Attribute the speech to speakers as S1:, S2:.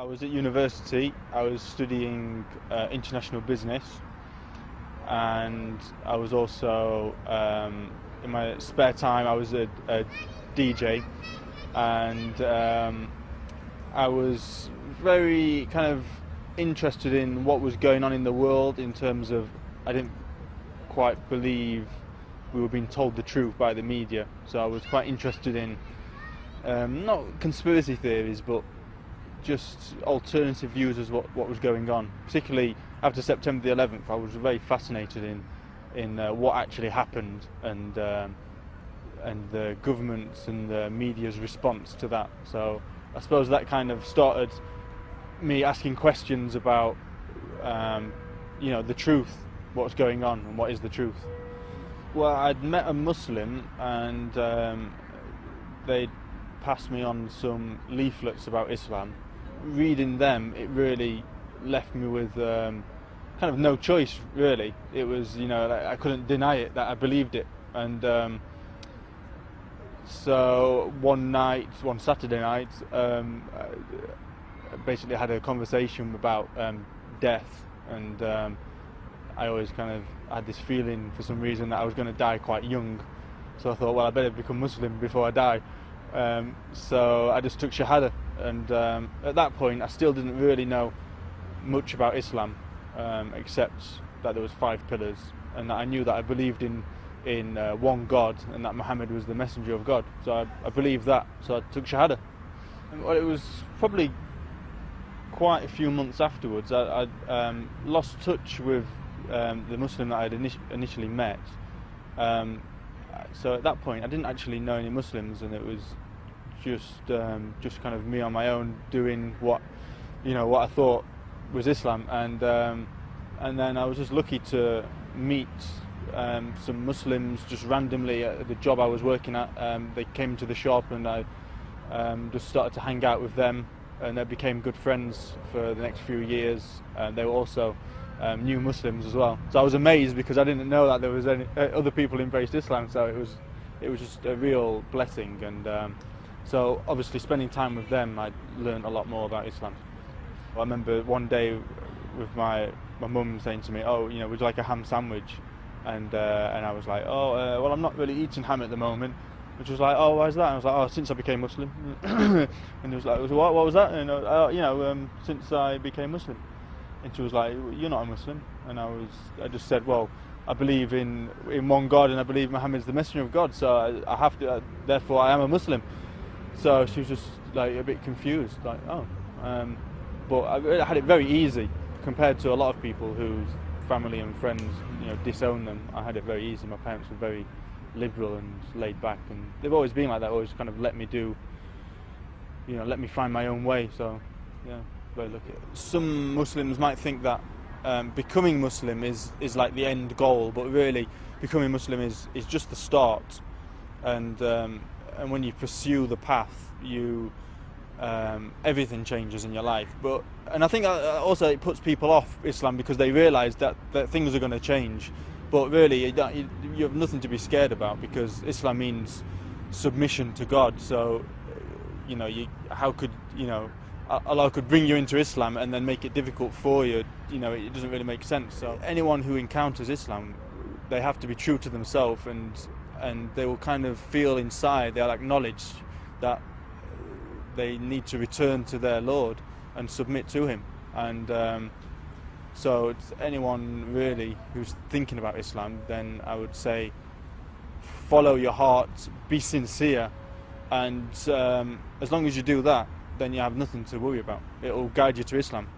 S1: was at university. I was studying international business, and I was also in my spare time I was a DJ, and I was very kind of interested in what was going on in the world, in terms of I didn't quite believe we were being told the truth by the media, so I was quite interested in not conspiracy theories but just alternative views as what was going on. Particularly after September the 11th, I was very fascinated in what actually happened, and the government's and the media's response to that. So I suppose that kind of started me asking questions about the truth, what's going on and what is the truth. Well, I'd met a Muslim, and they'd passed me on some leaflets about Islam. Reading them, it really left me with kind of no choice, really. It was, I couldn't deny it, that I believed it. And so one Saturday night, I basically had a conversation about death, and I always kind of had this feeling for some reason that I was going to die quite young. So I thought, well, I better become Muslim before I die. So I just took Shahada, and at that point I still didn't really know much about Islam, except that there was 5 pillars, and that I knew that I believed in one God, and that Muhammad was the messenger of God. So I believed that, so I took Shahada. And, well, it was probably quite a few months afterwards I lost touch with the Muslim that I had initially met. So at that point I didn't actually know any Muslims, and it was just kind of me on my own doing what I thought was Islam, and then I was just lucky to meet some Muslims just randomly at the job I was working at. They came to the shop, and I just started to hang out with them, and they became good friends for the next few years. They were also new Muslims as well, so I was amazed because I didn't know that there was any other people embraced Islam. So it was just a real blessing, and so obviously spending time with them, I learned a lot more about Islam. I remember one day with my mum saying to me, "Oh, would you like a ham sandwich?" And I was like, "Oh, well, I'm not really eating ham at the moment." And she was like, "Oh, why is that?" And I was like, "Oh, since I became Muslim." And he was like, "What was that?" And since I became Muslim. And she was like, "You're not a Muslim." And I just said, "Well, I believe in one God, and I believe Muhammad's the messenger of God, so I have to, therefore I am a Muslim." So she was just like a bit confused, like, "Oh." But I had it very easy compared to a lot of people whose family and friends disown them. I had it very easy. My parents were very liberal and laid back, and they've always been like that, always kind of let me let me find my own way. So yeah, very lucky. Some Muslims might think that becoming Muslim is like the end goal, but really becoming Muslim is just the start, and when you pursue the path, everything changes in your life. And I think also it puts people off Islam because they realise that things are going to change, but really you have nothing to be scared about, because Islam means submission to God. So how could Allah could bring you into Islam and then make it difficult for you? It doesn't really make sense. So anyone who encounters Islam, they have to be true to themselves, and they will kind of feel inside, they'll acknowledge that they need to return to their Lord and submit to Him. And so it's anyone really who's thinking about Islam, then I would say follow your heart, be sincere, and as long as you do that, then you have nothing to worry about. It will guide you to Islam.